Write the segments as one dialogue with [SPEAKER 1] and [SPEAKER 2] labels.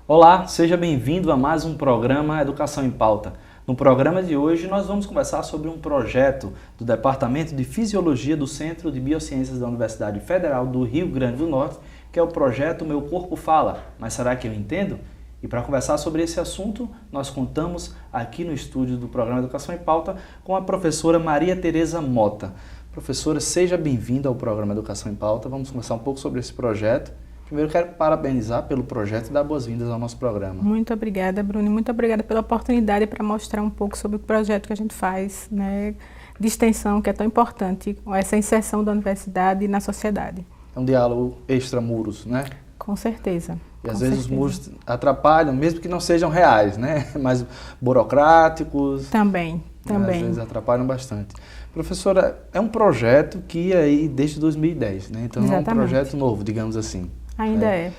[SPEAKER 1] Olá, seja bem-vindo a mais um programa Educação em Pauta. No programa de hoje nós vamos conversar sobre um projeto do Departamento de Fisiologia do Centro de Biociências da Universidade Federal do Rio Grande do Norte, que é o projeto Meu Corpo Fala, mas será que eu entendo? E para conversar sobre esse assunto, nós contamos aqui no estúdio do programa Educação em Pauta com a professora Maria Tereza Mota. Professora, seja bem-vinda ao programa Educação em Pauta. Vamos conversar um pouco sobre esse projeto. Primeiro, quero parabenizar pelo projeto e dar boas-vindas ao nosso programa.
[SPEAKER 2] Muito obrigada, Bruno. Muito obrigada pela oportunidade para mostrar um pouco sobre o projeto que a gente faz, né, de extensão, que é tão importante, essa inserção da universidade na sociedade.
[SPEAKER 1] É um diálogo extramuros, né?
[SPEAKER 2] Com certeza.
[SPEAKER 1] E às vezes os muros atrapalham, mesmo que não sejam reais, né? Mas burocráticos.
[SPEAKER 2] Também.
[SPEAKER 1] Às vezes atrapalham bastante. Professora, é um projeto que é aí desde 2010, né? Então não é um projeto novo, digamos assim.
[SPEAKER 2] Ainda é.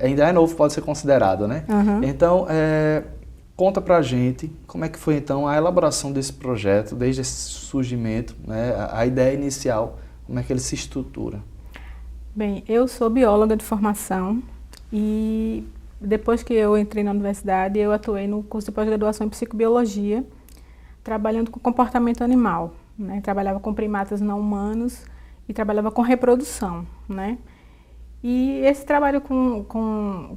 [SPEAKER 1] Ainda é novo, pode ser considerado, né?
[SPEAKER 2] Uhum.
[SPEAKER 1] Então, conta pra gente como é que foi então a elaboração desse projeto, desde esse surgimento, né? A ideia inicial, como é que ele se estrutura?
[SPEAKER 2] Bem, eu sou bióloga de formação e depois que eu entrei na universidade, eu atuei no curso de pós-graduação em psicobiologia, trabalhando com comportamento animal, né? Trabalhava com primatas não humanos e trabalhava com reprodução, né? E esse trabalho com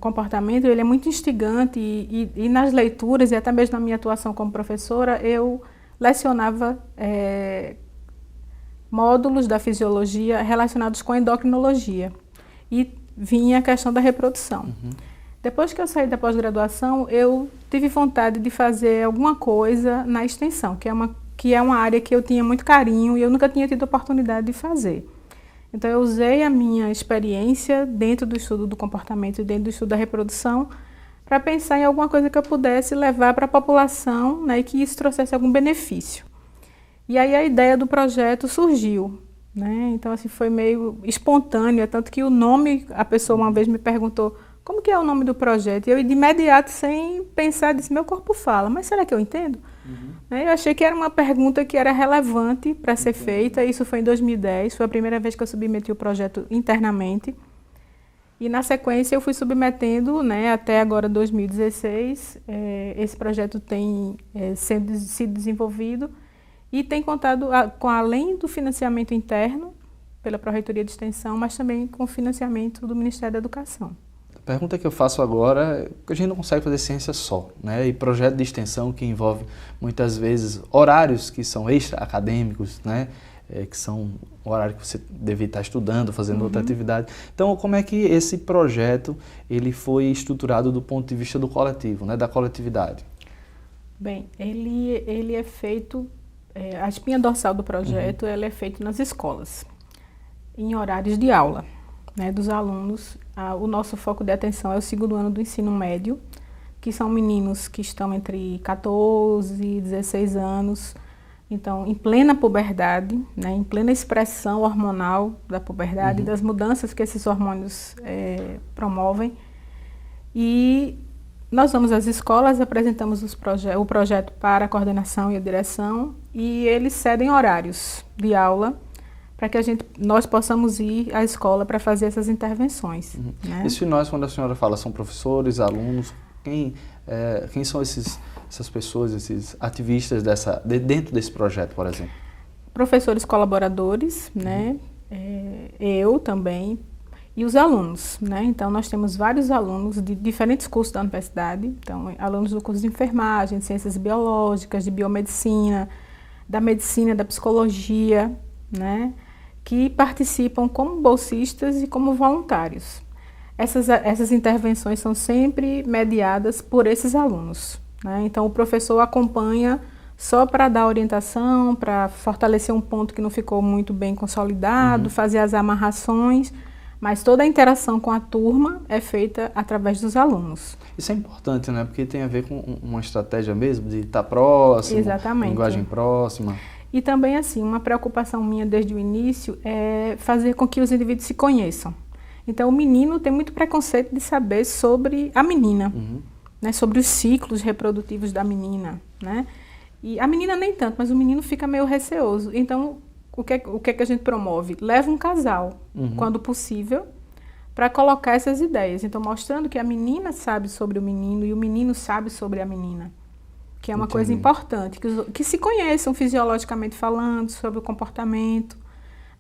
[SPEAKER 2] comportamento, ele é muito instigante e nas leituras e até mesmo na minha atuação como professora, eu lecionava módulos da fisiologia relacionados com endocrinologia e vinha a questão da reprodução.
[SPEAKER 1] Uhum.
[SPEAKER 2] Depois que eu saí da pós-graduação, eu tive vontade de fazer alguma coisa na extensão, que é uma área que eu tinha muito carinho e eu nunca tinha tido oportunidade de fazer. Então, eu usei a minha experiência dentro do estudo do comportamento e dentro do estudo da reprodução para pensar em alguma coisa que eu pudesse levar para a população, né, e que isso trouxesse algum benefício. E aí a ideia do projeto surgiu, né? Então, assim, foi meio espontâneo, tanto que o nome, a pessoa uma vez me perguntou como que é o nome do projeto, e eu de imediato, sem pensar, disse, Meu Corpo Fala, mas será que eu entendo? Uhum. Eu achei que era uma pergunta que era relevante para ser feita, isso foi em 2010, foi a primeira vez que eu submeti o projeto internamente, e na sequência eu fui submetendo, né, até agora 2016, esse projeto tem sido desenvolvido e tem contado com, além do financiamento interno, pela Pró-Reitoria de Extensão, mas também com o financiamento do Ministério da Educação.
[SPEAKER 1] A pergunta que eu faço agora é que a gente não consegue fazer ciência só, né? E projeto de extensão que envolve muitas vezes horários que são extra-acadêmicos, né? Que são horários que você deve estar estudando, fazendo outra atividade. Então, como é que esse projeto ele foi estruturado do ponto de vista do coletivo, né? Da coletividade?
[SPEAKER 2] Bem, ele é feito, a espinha dorsal do projeto ela é feita nas escolas, em horários de aula, né, dos alunos. O nosso foco de atenção é o segundo ano do ensino médio, que são meninos que estão entre 14 e 16 anos, então em plena puberdade, né, em plena expressão hormonal da puberdade, das mudanças que esses hormônios promovem. E nós vamos às escolas, apresentamos o projeto para a coordenação e a direção, e eles cedem horários de aula para que nós possamos ir à escola para fazer essas intervenções. Né?
[SPEAKER 1] Esses nós, quando a senhora fala, são professores, alunos, quem são essas pessoas, esses ativistas dentro desse projeto, por exemplo?
[SPEAKER 2] Professores colaboradores, né? Eu também, e os alunos, né? Então, nós temos vários alunos de diferentes cursos da universidade, então, alunos do curso de enfermagem, de ciências biológicas, de biomedicina, da psicologia, né? Que participam como bolsistas e como voluntários. Essas intervenções são sempre mediadas por esses alunos, né? Então, o professor acompanha só para dar orientação, para fortalecer um ponto que não ficou muito bem consolidado, fazer as amarrações, mas toda a interação com a turma é feita através dos alunos.
[SPEAKER 1] Isso é importante, né? Porque tem a ver com uma estratégia mesmo de estar próximo,
[SPEAKER 2] exatamente,
[SPEAKER 1] linguagem próxima.
[SPEAKER 2] E também, assim, uma preocupação minha desde o início é fazer com que os indivíduos se conheçam. Então, o menino tem muito preconceito de saber sobre a menina, né? Sobre os ciclos reprodutivos da menina, né? E a menina nem tanto, mas o menino fica meio receoso. Então, o que é que a gente promove? Leva um casal, quando possível, para colocar essas ideias. Então, mostrando que a menina sabe sobre o menino e o menino sabe sobre a menina, que é uma coisa importante, que se conheçam fisiologicamente falando sobre o comportamento,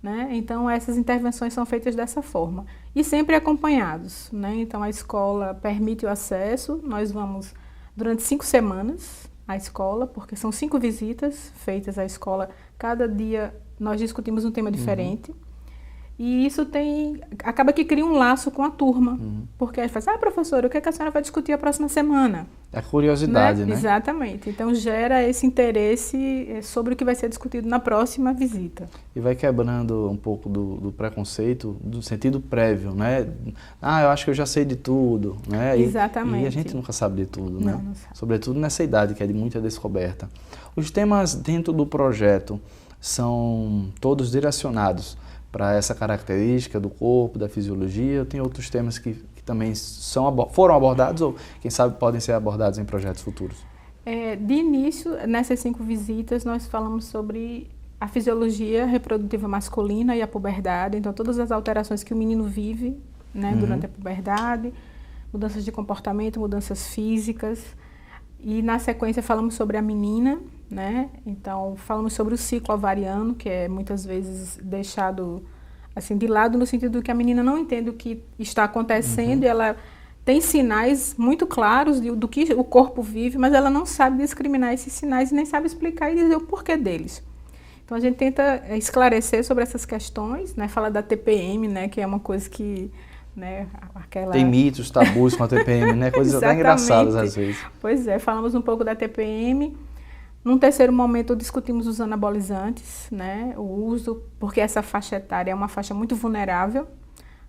[SPEAKER 2] né? Então, essas intervenções são feitas dessa forma. E sempre acompanhados, né? Então, a escola permite o acesso, nós vamos durante 5 semanas à escola, porque são 5 visitas feitas à escola, cada dia nós discutimos um tema diferente. E isso acaba que cria um laço com a turma, porque aí fala, professora, o que a senhora vai discutir a próxima semana?
[SPEAKER 1] É a curiosidade, né?
[SPEAKER 2] Exatamente. Então, gera esse interesse sobre o que vai ser discutido na próxima visita.
[SPEAKER 1] E vai quebrando um pouco do preconceito, do sentido prévio, né? Eu acho que eu já sei de tudo, né?
[SPEAKER 2] Exatamente.
[SPEAKER 1] E a gente nunca sabe de tudo, né?
[SPEAKER 2] Não sabe.
[SPEAKER 1] Sobretudo nessa idade, que é de muita descoberta. Os temas dentro do projeto são todos direcionados para essa característica do corpo, da fisiologia, ou tem outros temas que também foram abordados ou, quem sabe, podem ser abordados em projetos futuros?
[SPEAKER 2] De início, nessas 5 visitas, nós falamos sobre a fisiologia reprodutiva masculina e a puberdade, então todas as alterações que o menino vive, né, durante a puberdade, mudanças de comportamento, mudanças físicas, e na sequência falamos sobre a menina, né? Então falamos sobre o ciclo ovariano, que é muitas vezes deixado assim de lado, no sentido que a menina não entende o que está acontecendo e ela tem sinais muito claros do que o corpo vive, mas ela não sabe discriminar esses sinais e nem sabe explicar e dizer o porquê deles. Então a gente tenta esclarecer sobre essas questões, né? Fala da TPM, né? Que é uma coisa que, né,
[SPEAKER 1] tem mitos, tabus com a TPM, né? Coisas até engraçadas às vezes.
[SPEAKER 2] Pois é, falamos um pouco da TPM. Num terceiro momento, discutimos os anabolizantes, né? O uso, porque essa faixa etária é uma faixa muito vulnerável,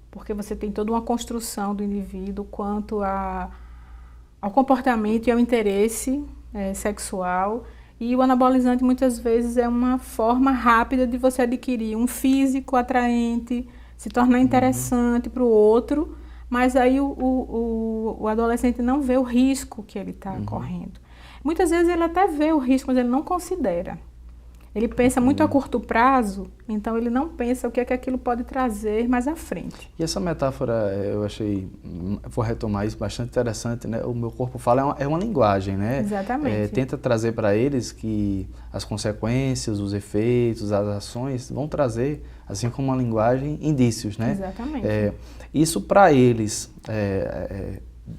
[SPEAKER 2] porque você tem toda uma construção do indivíduo quanto ao comportamento e ao interesse sexual. E o anabolizante, muitas vezes, é uma forma rápida de você adquirir um físico atraente, se tornar interessante para o outro, mas aí o adolescente não vê o risco que ele está correndo. Muitas vezes ele até vê o risco, mas ele não considera. Ele pensa muito a curto prazo, então ele não pensa o que é que aquilo pode trazer mais à frente.
[SPEAKER 1] E essa metáfora, eu achei, vou retomar isso, bastante interessante, né? O meu corpo fala, é uma linguagem, né?
[SPEAKER 2] Exatamente.
[SPEAKER 1] Tenta trazer para eles que as consequências, os efeitos, as ações vão trazer, assim como uma linguagem, indícios, né?
[SPEAKER 2] Exatamente.
[SPEAKER 1] Isso para eles,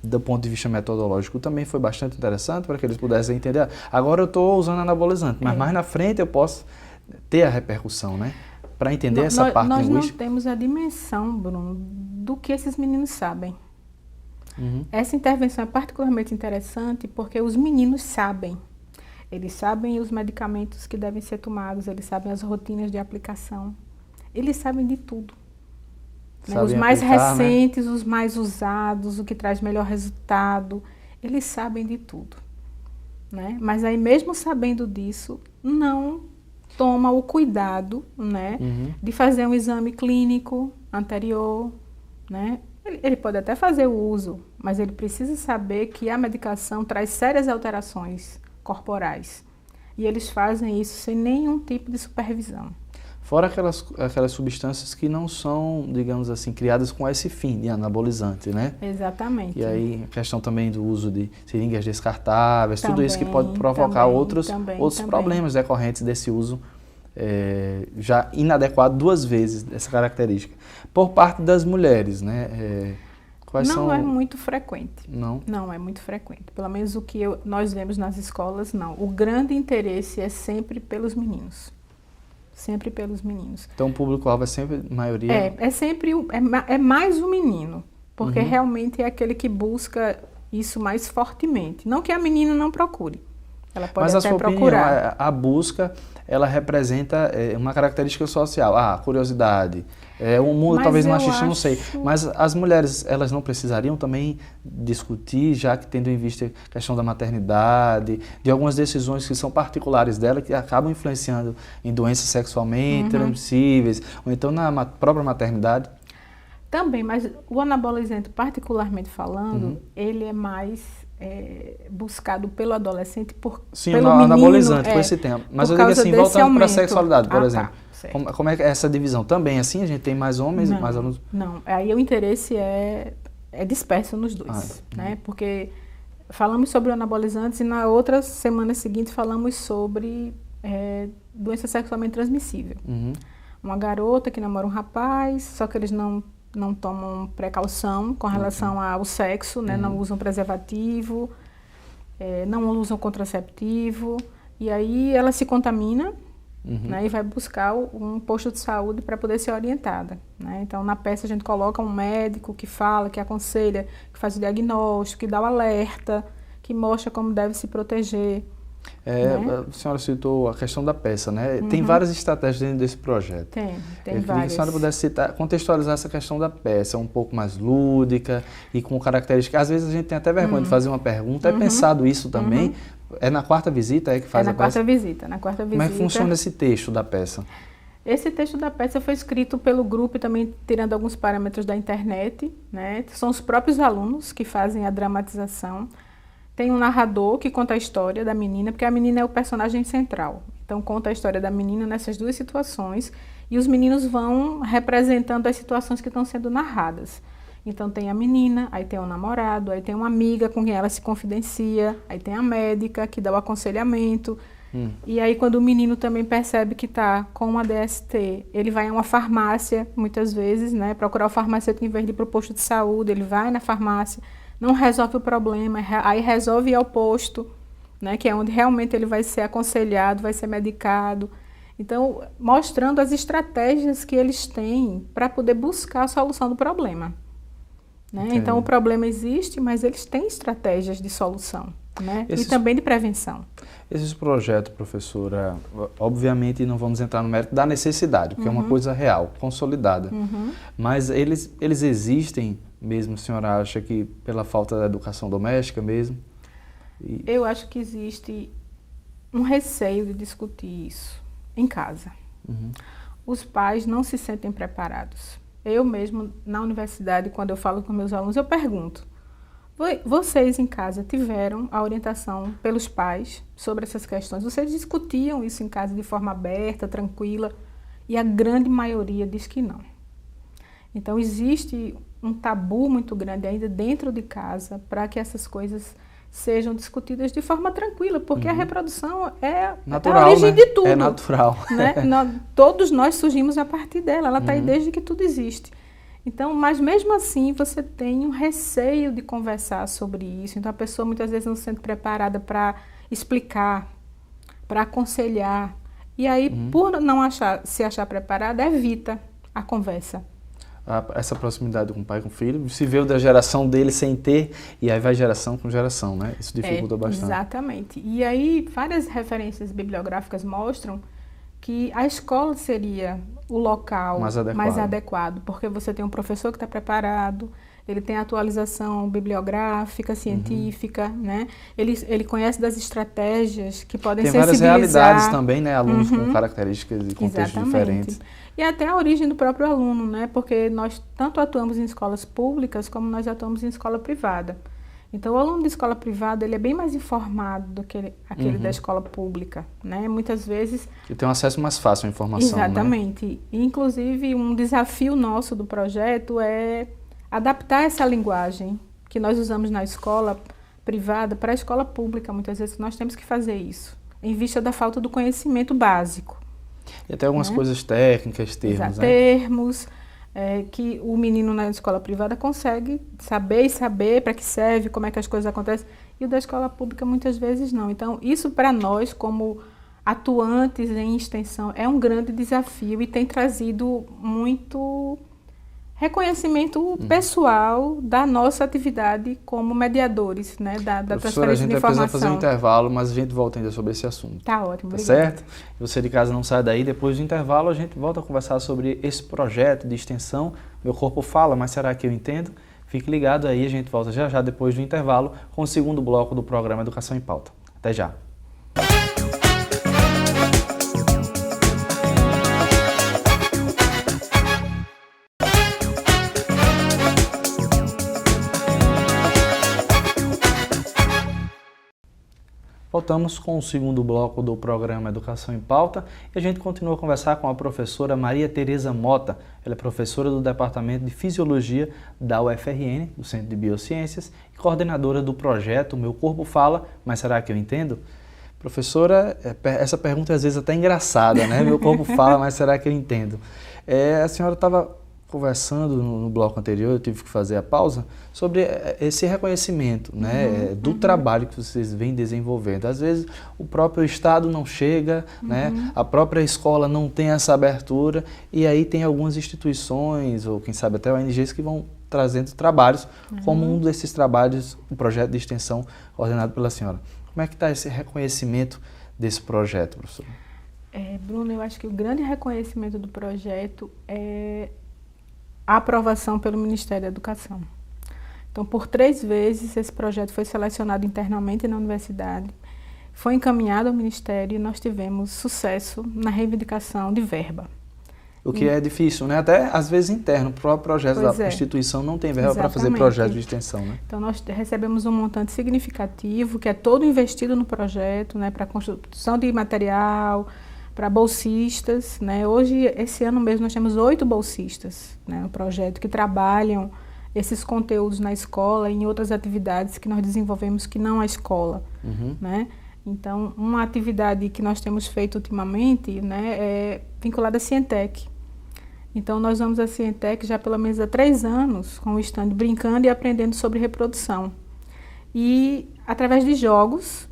[SPEAKER 1] do ponto de vista metodológico, também foi bastante interessante para que eles pudessem entender. Agora eu estou usando anabolizante, mas mais na frente eu posso ter a repercussão, né? Para entender essa parte linguística.
[SPEAKER 2] Nós não temos a dimensão, Bruno, do que esses meninos sabem. Essa intervenção é particularmente interessante porque os meninos sabem. Eles sabem os medicamentos que devem ser tomados, eles sabem as rotinas de aplicação. Eles sabem de tudo. Né? Os mais recentes, né? Os mais usados, o que traz melhor resultado, eles sabem de tudo. Né? Mas aí mesmo sabendo disso, não toma o cuidado, né, de fazer um exame clínico anterior. Né? Ele pode até fazer o uso, mas ele precisa saber que a medicação traz sérias alterações corporais. E eles fazem isso sem nenhum tipo de supervisão.
[SPEAKER 1] Fora aquelas substâncias que não são, digamos assim, criadas com esse fim de anabolizante, né?
[SPEAKER 2] Exatamente.
[SPEAKER 1] E aí a questão também do uso de seringas descartáveis, tudo isso que pode provocar outros problemas decorrentes desse uso já inadequado 2 vezes, dessa característica. Por parte das mulheres, né?
[SPEAKER 2] Não é muito frequente.
[SPEAKER 1] Não?
[SPEAKER 2] Não é muito frequente. Pelo menos o que nós vemos nas escolas, não. O grande interesse é sempre pelos meninos. Sempre pelos meninos.
[SPEAKER 1] Então o público-alvo é sempre, a maioria?
[SPEAKER 2] É mais o menino, porque realmente é aquele que busca isso mais fortemente. Não que a menina não procure, ela pode até procurar.
[SPEAKER 1] Opinião, a busca, ela representa uma característica social, curiosidade, o mundo talvez machista, não sei. Mas as mulheres, elas não precisariam também discutir, já que tendo em vista a questão da maternidade, de algumas decisões que são particulares dela, que acabam influenciando em doenças sexualmente transmissíveis, ou então na própria maternidade?
[SPEAKER 2] Também, mas o anabolizante, particularmente falando, ele é mais buscado pelo adolescente
[SPEAKER 1] Sim,
[SPEAKER 2] pelo
[SPEAKER 1] anabolizante com esse tempo. Mas eu digo assim, voltando para a sexualidade, por exemplo.
[SPEAKER 2] Tá,
[SPEAKER 1] como é que é essa divisão? Também assim, a gente tem mais homens, mais alunos?
[SPEAKER 2] Não, aí o interesse é disperso nos dois, né? Porque falamos sobre anabolizantes e na outra semana seguinte falamos sobre doença sexualmente transmissível. Uma garota que namora um rapaz, só que eles não tomam precaução com relação ao sexo, né? Não usam preservativo, não usam contraceptivo, e aí ela se contamina, né? E vai buscar um posto de saúde para poder ser orientada, né? Então, na peça a gente coloca um médico que fala, que aconselha, que faz o diagnóstico, que dá o alerta, que mostra como deve se proteger. Né?
[SPEAKER 1] A senhora citou a questão da peça, né? Tem várias estratégias dentro desse projeto.
[SPEAKER 2] Tem
[SPEAKER 1] Eu queria
[SPEAKER 2] várias.
[SPEAKER 1] que a senhora pudesse contextualizar essa questão da peça, um pouco mais lúdica e com características. Às vezes a gente tem até vergonha de fazer uma pergunta. É pensado isso também? É na quarta visita que faz a peça?
[SPEAKER 2] Na quarta visita.
[SPEAKER 1] Como é que funciona esse texto da peça?
[SPEAKER 2] Esse texto da peça foi escrito pelo grupo e também tirando alguns parâmetros da internet, né? São os próprios alunos que fazem a dramatização. Tem um narrador que conta a história da menina, porque a menina é o personagem central. Então, conta a história da menina nessas duas situações e os meninos vão representando as situações que estão sendo narradas. Então, tem a menina, aí tem o namorado, aí tem uma amiga com quem ela se confidencia, aí tem a médica que dá o aconselhamento. E aí, quando o menino também percebe que está com uma DST, ele vai a uma farmácia, muitas vezes, né, procurar o farmacêutico em vez de ir para o posto de saúde, ele vai na farmácia, não resolve o problema, aí resolve ir ao posto, né, que é onde realmente ele vai ser aconselhado, vai ser medicado. Então, mostrando as estratégias que eles têm para poder buscar a solução do problema. Né? Então, o problema existe, mas eles têm estratégias de solução, né? E também de prevenção.
[SPEAKER 1] Esses projetos, professora, obviamente não vamos entrar no mérito da necessidade, porque é uma coisa real, consolidada. Mas eles existem mesmo, a senhora acha que pela falta da educação doméstica mesmo?
[SPEAKER 2] Eu acho que existe um receio de discutir isso em casa. Os pais não se sentem preparados. Eu mesmo, na universidade, quando eu falo com meus alunos, eu pergunto: vocês em casa tiveram a orientação pelos pais sobre essas questões? Vocês discutiam isso em casa de forma aberta, tranquila? E a grande maioria diz que não. Então, existe um tabu muito grande ainda dentro de casa para que essas coisas sejam discutidas de forma tranquila, porque a reprodução é
[SPEAKER 1] natural,
[SPEAKER 2] a origem, né, de tudo.
[SPEAKER 1] É natural.
[SPEAKER 2] Né? Todos nós surgimos a partir dela, ela está aí desde que tudo existe. Então, mas mesmo assim, você tem um receio de conversar sobre isso. Então, a pessoa muitas vezes não se sente preparada para explicar, para aconselhar. E aí, por não se achar preparada, evita a conversa.
[SPEAKER 1] Essa proximidade com o pai e com o filho, se vê da geração dele sem ter, e aí vai geração com geração, né? Isso dificulta bastante.
[SPEAKER 2] Exatamente. E aí, várias referências bibliográficas mostram que a escola seria o local mais adequado, porque você tem um professor que está preparado, ele tem atualização bibliográfica, científica, né? Ele conhece das estratégias que podem sensibilizar.
[SPEAKER 1] Tem várias realidades também, né? Alunos com características e contextos diferentes.
[SPEAKER 2] E até a origem do próprio aluno, né? Porque nós tanto atuamos em escolas públicas como nós atuamos em escola privada. Então, o aluno de escola privada, ele é bem mais informado do que aquele da escola pública, né? Muitas vezes...
[SPEAKER 1] E tem um acesso mais fácil à informação,
[SPEAKER 2] exatamente.
[SPEAKER 1] Né?
[SPEAKER 2] Inclusive, um desafio nosso do projeto é adaptar essa linguagem que nós usamos na escola privada para a escola pública. Muitas vezes nós temos que fazer isso, em vista da falta do conhecimento básico.
[SPEAKER 1] E até algumas coisas técnicas, termos,
[SPEAKER 2] exato, né? Termos, que o menino na escola privada consegue saber para que serve, como é que as coisas acontecem, e o da escola pública muitas vezes não. Então, isso para nós, como atuantes em extensão, é um grande desafio e tem trazido muito reconhecimento pessoal da nossa atividade como mediadores, né, da transferência de informação.
[SPEAKER 1] A gente vai precisar fazer um intervalo, mas a gente volta ainda sobre esse assunto.
[SPEAKER 2] Tá ótimo,
[SPEAKER 1] obrigada. Certo? Você de casa não sai daí, depois do intervalo a gente volta a conversar sobre esse projeto de extensão. Meu corpo fala, mas será que eu entendo? Fique ligado aí, a gente volta já depois do intervalo com o segundo bloco do programa Educação em Pauta. Até já! Voltamos com o segundo bloco do programa Educação em Pauta e a gente continua a conversar com a professora Maria Tereza Mota. Ela é professora do Departamento de Fisiologia da UFRN, do Centro de Biociências, e coordenadora do projeto Meu Corpo Fala, mas será que eu entendo? Professora, essa pergunta é às vezes até engraçada, né? Meu corpo fala, mas será que eu entendo? A senhora estava conversando no bloco anterior, eu tive que fazer a pausa, sobre esse reconhecimento, né, do trabalho que vocês vêm desenvolvendo. Às vezes o próprio Estado não chega, né, a própria escola não tem essa abertura, e aí tem algumas instituições, ou quem sabe até ONGs, que vão trazendo trabalhos, como um desses trabalhos, o projeto de extensão coordenado pela senhora. Como é que está esse reconhecimento desse projeto, professora?
[SPEAKER 2] Bruno, eu acho que o grande reconhecimento do projeto é a aprovação pelo Ministério da Educação. Então, por 3 vezes, esse projeto foi selecionado internamente na universidade, foi encaminhado ao Ministério e nós tivemos sucesso na reivindicação de verba.
[SPEAKER 1] O que é difícil, né? Até às vezes interno, o próprio projeto da instituição não tem verba para fazer projeto de extensão, né?
[SPEAKER 2] Então, nós recebemos um montante significativo, que é todo investido no projeto, né, para construção de material, para bolsistas, né? Hoje, esse ano mesmo, nós temos 8 bolsistas, né, no projeto, que trabalham esses conteúdos na escola e em outras atividades que nós desenvolvemos que não a escola, né? Então, uma atividade que nós temos feito ultimamente, né, é vinculada à Cientec. Então, nós vamos à Cientec já pelo menos há 3 anos, com o stand brincando e aprendendo sobre reprodução. E através de jogos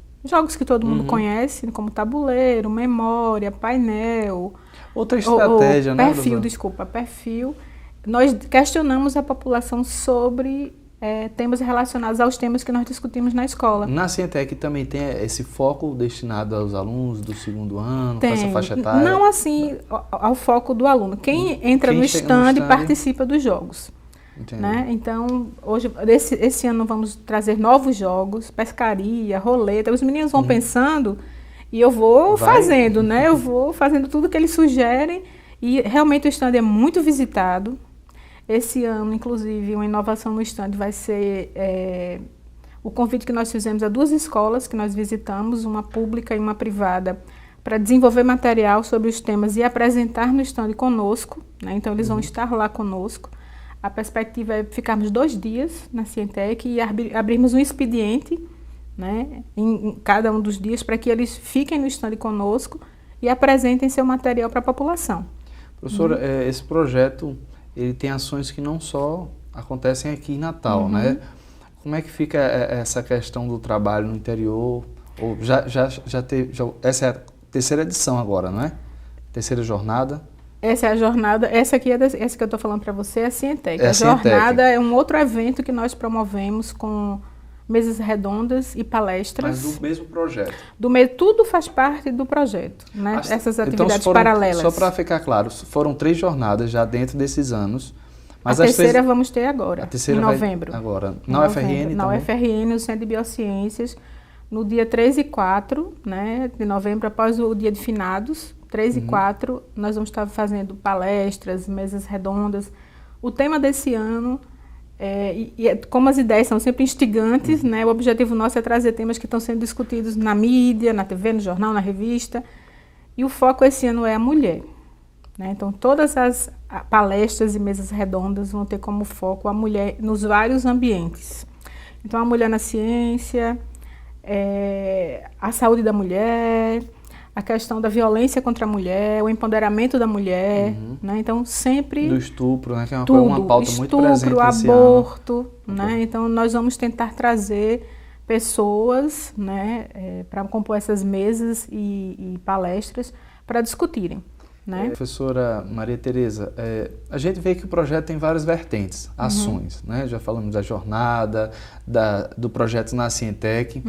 [SPEAKER 2] que todo mundo conhece, como tabuleiro, memória, painel.
[SPEAKER 1] Outra estratégia, né?
[SPEAKER 2] Perfil. Nós questionamos a população sobre temas relacionados aos temas que nós discutimos na escola.
[SPEAKER 1] Na Cientec também tem esse foco destinado aos alunos do 2º ano, com essa faixa etária?
[SPEAKER 2] Não assim ao foco do aluno. Quem entra no stand participa dos jogos. Né? Então, hoje, esse ano vamos trazer novos jogos, pescaria, roleta. Os meninos vão pensando e eu vou fazendo, né? Eu vou fazendo tudo que eles sugerem e realmente o stand é muito visitado. Esse ano, inclusive, uma inovação no stand vai ser o convite que nós fizemos a 2 escolas que nós visitamos, uma pública e uma privada, para desenvolver material sobre os temas e apresentar no stand conosco, né? Então, eles vão estar lá conosco. A perspectiva é ficarmos 2 dias na Cientec e abrirmos um expediente, né, em cada um dos dias para que eles fiquem no stand conosco e apresentem seu material para a população.
[SPEAKER 1] Professora, esse projeto ele tem ações que não só acontecem aqui em Natal, né? Como é que fica essa questão do trabalho no interior? Ou essa é a 3ª edição agora, não é? 3ª jornada?
[SPEAKER 2] Essa é a jornada, essa que eu estou falando para você é a Cientec. A jornada é um outro evento que nós promovemos com mesas redondas e palestras.
[SPEAKER 1] Mas do mesmo projeto?
[SPEAKER 2] Tudo faz parte do projeto, né? Essas atividades paralelas.
[SPEAKER 1] Só para ficar claro, foram 3 jornadas já dentro desses anos. Mas
[SPEAKER 2] a terceira vamos ter agora, em novembro.
[SPEAKER 1] Agora, na UFRN
[SPEAKER 2] Na UFRN, no Centro de Biociências, no dia 3 e 4, né, de novembro, após o dia de finados, 3 e 4, nós vamos estar fazendo palestras, mesas redondas. O tema desse ano, como as ideias são sempre instigantes, né, o objetivo nosso é trazer temas que estão sendo discutidos na mídia, na TV, no jornal, na revista. E o foco esse ano é a mulher. Né? Então, todas as palestras e mesas redondas vão ter como foco a mulher nos vários ambientes. Então, a mulher na ciência, a saúde da mulher, a questão da violência contra a mulher, o empoderamento da mulher, né? Então sempre...
[SPEAKER 1] Do estupro, né? Que é
[SPEAKER 2] uma
[SPEAKER 1] pauta muito presente esse
[SPEAKER 2] aborto, né? Então nós vamos tentar trazer pessoas, né, para compor essas mesas e palestras para discutirem. Né?
[SPEAKER 1] Professora Maria Tereza, a gente vê que o projeto tem várias vertentes, ações, né? Já falamos da jornada, do projeto na Cientec,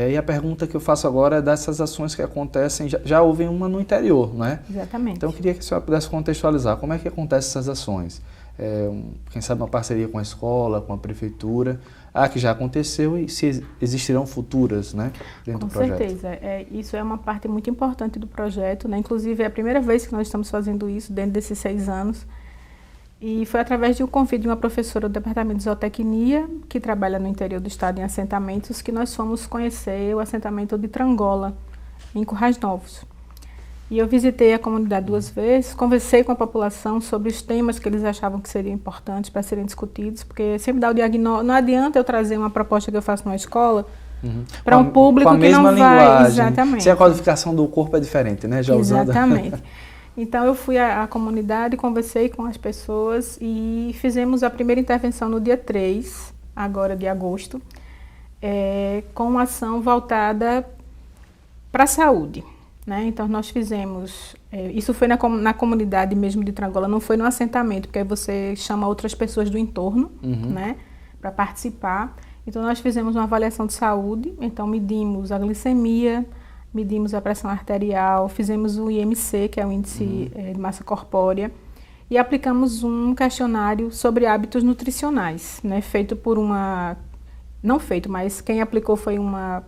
[SPEAKER 1] e a pergunta que eu faço agora é dessas ações que acontecem, já houve uma no interior, né?
[SPEAKER 2] Exatamente.
[SPEAKER 1] Então eu queria que a senhora pudesse contextualizar como é que acontecem essas ações. Quem sabe uma parceria com a escola, com a prefeitura, que já aconteceu e se existirão futuras, né, dentro do projeto.
[SPEAKER 2] Com certeza, isso é uma parte muito importante do projeto, né? Inclusive é a primeira vez que nós estamos fazendo isso dentro desses 6 anos E foi através de um convite de uma professora do Departamento de Zootecnia, que trabalha no interior do estado em assentamentos, que nós fomos conhecer o assentamento de Trangola, em Currais Novos. E eu visitei a comunidade 2 vezes, conversei com a população sobre os temas que eles achavam que seriam importantes para serem discutidos, porque sempre dá o diagnóstico, não adianta eu trazer uma proposta que eu faço numa escola para um público que não vai... Exatamente.
[SPEAKER 1] Se a codificação do corpo é diferente, né? Já usando...
[SPEAKER 2] Exatamente. Então eu fui à comunidade, conversei com as pessoas e fizemos a primeira intervenção no dia 3, agora de agosto, com uma ação voltada para a saúde. Né? Então, nós fizemos, isso foi na comunidade mesmo de Trangola, não foi no assentamento, porque aí você chama outras pessoas do entorno, né, para participar. Então, nós fizemos uma avaliação de saúde, então medimos a glicemia, medimos a pressão arterial, fizemos o IMC, que é o índice de massa corpórea, e aplicamos um questionário sobre hábitos nutricionais, né, mas quem aplicou foi uma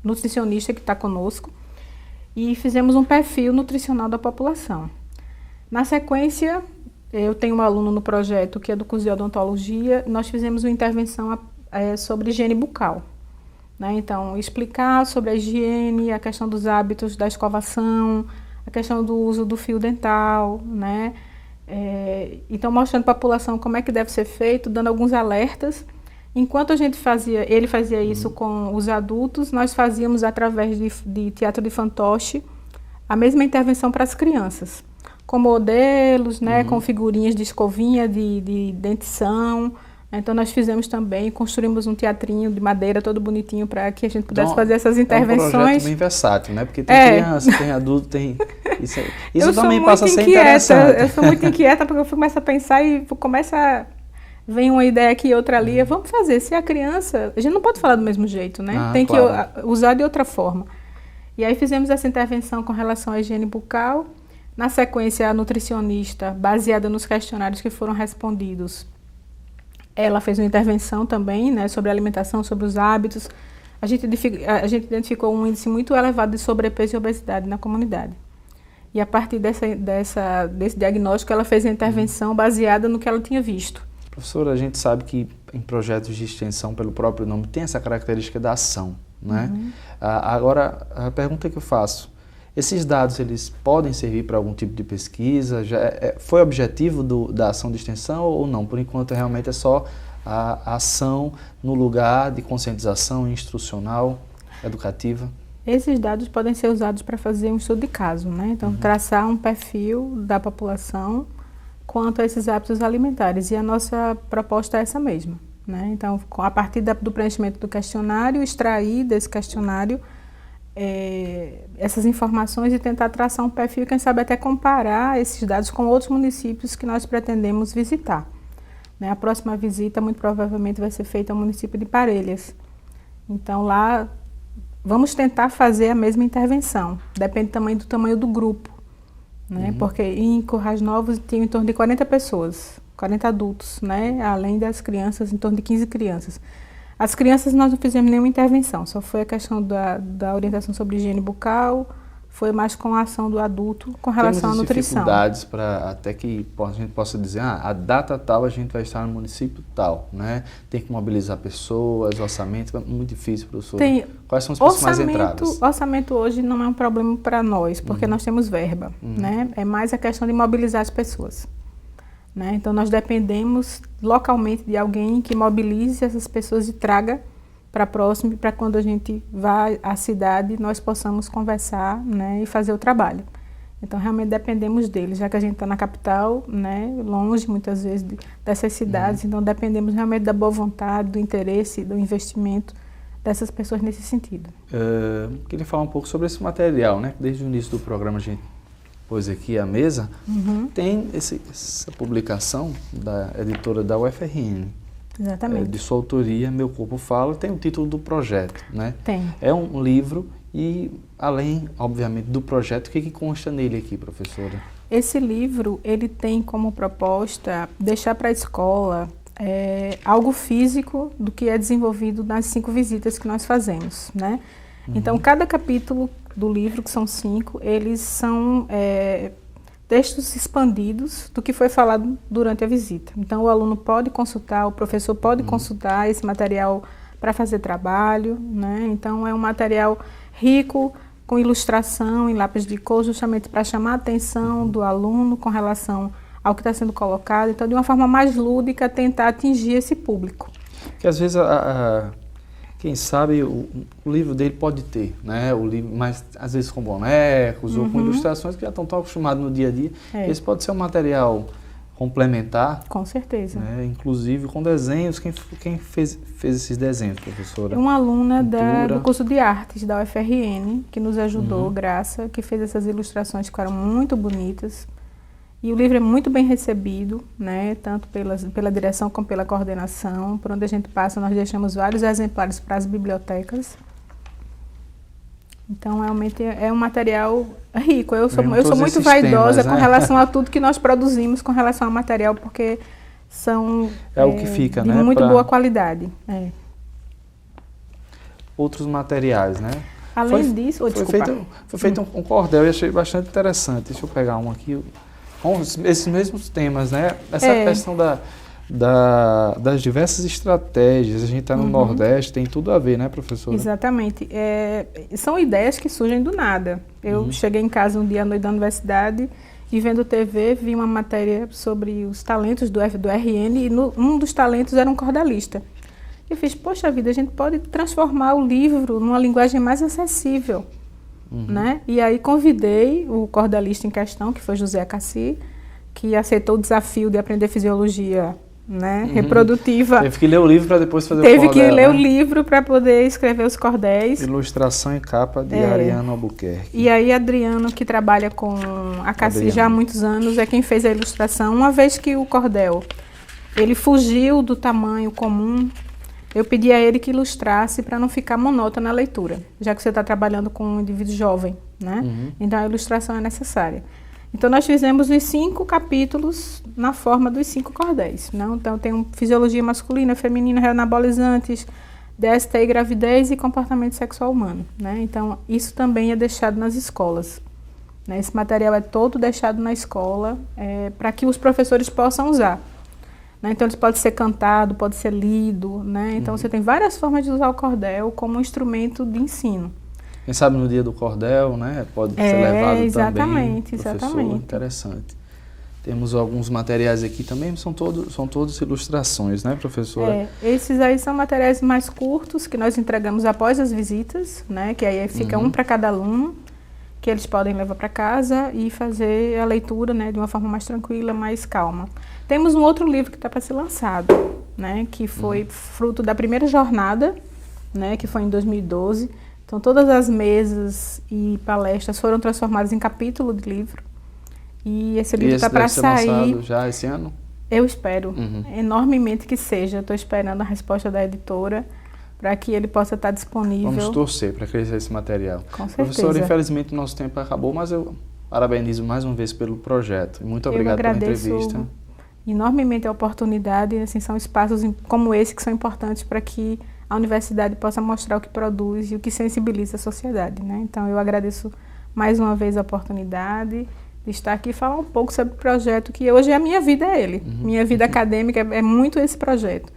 [SPEAKER 2] nutricionista que está conosco, e fizemos um perfil nutricional da população. Na sequência, eu tenho um aluno no projeto que é do curso de odontologia, nós fizemos uma intervenção sobre higiene bucal. Né? Então, explicar sobre a higiene, a questão dos hábitos da escovação, a questão do uso do fio dental, né? Então, mostrando para a população como é que deve ser feito, dando alguns alertas. Enquanto ele fazia isso com os adultos, nós fazíamos através de teatro de fantoche a mesma intervenção para as crianças, com modelos, né, com figurinhas de escovinha, de dentição. Então nós fizemos também, construímos um teatrinho de madeira todo bonitinho para que a gente pudesse fazer essas intervenções. É um projeto
[SPEAKER 1] bem versátil, né? Porque tem criança, tem adulto, tem... Isso também passa a ser interessante.
[SPEAKER 2] Eu sou muito inquieta porque eu começo a pensar e vem uma ideia aqui e outra ali, vamos fazer. Se a criança... A gente não pode falar do mesmo jeito, né? Tem claro. Que usar de outra forma. E aí fizemos essa intervenção com relação à higiene bucal. Na sequência, a nutricionista, baseada nos questionários que foram respondidos, ela fez uma intervenção também, né, sobre a alimentação, sobre os hábitos. A gente identificou um índice muito elevado de sobrepeso e obesidade na comunidade. E a partir desse diagnóstico, ela fez a intervenção baseada no que ela tinha visto.
[SPEAKER 1] Professora, a gente sabe que em projetos de extensão, pelo próprio nome, tem essa característica da ação, né? Agora, a pergunta que eu faço, esses dados, eles podem servir para algum tipo de pesquisa? Foi objetivo da ação de extensão ou não? Por enquanto, realmente é só a ação no lugar de conscientização instrucional, educativa?
[SPEAKER 2] Esses dados podem ser usados para fazer um estudo de caso, né? Então, traçar um perfil da população quanto a esses hábitos alimentares. E a nossa proposta é essa mesma, né? Então, a partir do preenchimento do questionário, extrair desse questionário essas informações e tentar traçar um perfil, quem sabe até comparar esses dados com outros municípios que nós pretendemos visitar. Né? A próxima visita, muito provavelmente, vai ser feita ao município de Parelhas. Então, lá, vamos tentar fazer a mesma intervenção. Depende do tamanho do grupo. Né? Porque em Currais Novos tem em torno de 40 pessoas, 40 adultos, né? Além das crianças, em torno de 15 crianças. As crianças nós não fizemos nenhuma intervenção, só foi a questão da orientação sobre higiene bucal, foi mais com a ação do adulto com relação à nutrição.
[SPEAKER 1] Dificuldades para até que a gente possa dizer, a data tal a gente vai estar no município tal, né? Tem que mobilizar pessoas, orçamento, é muito difícil, professor. Quais são as principais entradas?
[SPEAKER 2] Orçamento hoje não é um problema para nós, porque nós temos verba, né? É mais a questão de mobilizar as pessoas. Né? Então, nós dependemos localmente de alguém que mobilize essas pessoas e traga para próximo, para quando a gente vá à cidade, nós possamos conversar, né, e fazer o trabalho. Então, realmente dependemos deles, já que a gente está na capital, né, longe muitas vezes dessas cidades, então dependemos realmente da boa vontade, do interesse, do investimento dessas pessoas nesse sentido.
[SPEAKER 1] Queria falar um pouco sobre esse material, né? Desde o início do programa a gente pôs aqui à mesa, tem essa publicação da editora da UFRN.
[SPEAKER 2] Exatamente.
[SPEAKER 1] De sua autoria, Meu Corpo Fala, tem o título do projeto, né?
[SPEAKER 2] Tem.
[SPEAKER 1] É um livro e, além, obviamente, do projeto, o que consta nele aqui, professora?
[SPEAKER 2] Esse livro, ele tem como proposta deixar para a escola algo físico do que é desenvolvido nas 5 visitas que nós fazemos, né? Então, cada capítulo do livro, que são 5, eles são textos expandidos do que foi falado durante a visita. Então, o aluno pode consultar, o professor pode consultar esse material para fazer trabalho, né? Então, é um material rico, com ilustração em lápis de cor, justamente para chamar a atenção do aluno com relação ao que está sendo colocado. Então, de uma forma mais lúdica, tentar atingir esse público.
[SPEAKER 1] Que às vezes, quem sabe, o livro dele pode ter, né? O livro, mas às vezes com bonecos ou com ilustrações que já estão tão acostumados no dia a dia. Esse pode ser um material complementar.
[SPEAKER 2] Com certeza.
[SPEAKER 1] Né? Inclusive com desenhos. Quem fez esses desenhos, professora?
[SPEAKER 2] Uma aluna do curso de artes da UFRN, que nos ajudou, Graça, que fez essas ilustrações que ficaram muito bonitas. E o livro é muito bem recebido, né? Tanto pela direção como pela coordenação. Por onde a gente passa, nós deixamos vários exemplares para as bibliotecas. Então, realmente é um material rico. Eu sou muito vaidosa com relação a tudo que nós produzimos com relação ao material, porque são
[SPEAKER 1] o que fica,
[SPEAKER 2] de
[SPEAKER 1] né?
[SPEAKER 2] muito boa qualidade.
[SPEAKER 1] Outros materiais, né?
[SPEAKER 2] Além disso...
[SPEAKER 1] Foi feito um cordel e achei bastante interessante. Deixa eu pegar um aqui. Com esses mesmos temas, né? Essa questão das diversas estratégias. A gente está no Nordeste, tem tudo a ver, né, professora?
[SPEAKER 2] Exatamente. São ideias que surgem do nada. Eu cheguei em casa um dia à noite da universidade e vendo TV, vi uma matéria sobre os talentos do RN e um dos talentos era um cordelista. Eu fiz, poxa vida, a gente pode transformar o livro numa linguagem mais acessível. Né? E aí convidei o cordelista em questão, que foi José Acassi, que aceitou o desafio de aprender fisiologia, né, reprodutiva.
[SPEAKER 1] Teve que ler o livro para depois fazer o cordel.
[SPEAKER 2] Teve que ler o livro para poder escrever os cordéis.
[SPEAKER 1] Ilustração e capa de Ariano Albuquerque.
[SPEAKER 2] E aí Adriano, que trabalha com a Cassi já há muitos anos, é quem fez a ilustração. Uma vez que o cordel ele fugiu do tamanho comum, eu pedi a ele que ilustrasse para não ficar monótona a leitura, já que você está trabalhando com um indivíduo jovem, né? Então a ilustração é necessária. Então nós fizemos os 5 capítulos na forma dos 5 cordéis, né? Então tem fisiologia masculina, feminina, reanabolizantes, DST e gravidez e comportamento sexual humano, né? Então isso também é deixado nas escolas, né? Esse material é todo deixado na escola para que os professores possam usar. Então, ele pode ser cantado, pode ser lido, né? Então, você tem várias formas de usar o cordel como um instrumento de ensino.
[SPEAKER 1] Quem sabe no dia do cordel, né? Pode ser levado também.
[SPEAKER 2] Exatamente.
[SPEAKER 1] Interessante. Temos alguns materiais aqui também, são todos ilustrações, né, professora?
[SPEAKER 2] Esses aí são materiais mais curtos, que nós entregamos após as visitas, né? Que aí fica um para cada aluno, que eles podem levar para casa e fazer a leitura, né, de uma forma mais tranquila, mais calma. Temos um outro livro que está para ser lançado, né, que foi fruto da primeira jornada, né, que foi em 2012. Então, todas as mesas e palestras foram transformadas em capítulo de livro. E esse livro está para sair.
[SPEAKER 1] Lançado já esse ano?
[SPEAKER 2] Eu espero enormemente que seja. Estou esperando a resposta da editora para que ele possa estar disponível.
[SPEAKER 1] Vamos torcer para crescer esse material.
[SPEAKER 2] Com certeza.
[SPEAKER 1] Professora, infelizmente o nosso tempo acabou, mas eu parabenizo mais uma vez pelo projeto. E muito obrigado pela entrevista.
[SPEAKER 2] Enormemente a oportunidade, assim, são espaços como esse que são importantes para que a universidade possa mostrar o que produz e o que sensibiliza a sociedade, né? Então, eu agradeço mais uma vez a oportunidade de estar aqui e falar um pouco sobre o projeto, que hoje a minha vida é ele. Minha vida acadêmica é muito esse projeto.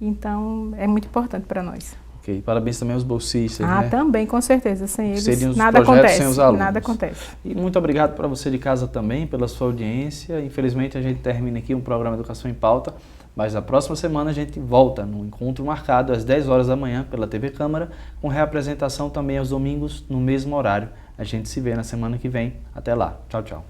[SPEAKER 2] Então, é muito importante para nós.
[SPEAKER 1] Ok, parabéns também aos bolsistas, né?
[SPEAKER 2] Também, com certeza. Sem eles,
[SPEAKER 1] seriam
[SPEAKER 2] nada acontece.
[SPEAKER 1] Sem os alunos.
[SPEAKER 2] Nada acontece.
[SPEAKER 1] E muito obrigado para você de casa também, pela sua audiência. Infelizmente, a gente termina aqui um programa Educação em Pauta, mas na próxima semana a gente volta num encontro marcado às 10 horas da manhã pela TV Câmara, com reapresentação também aos domingos no mesmo horário. A gente se vê na semana que vem. Até lá. Tchau, tchau.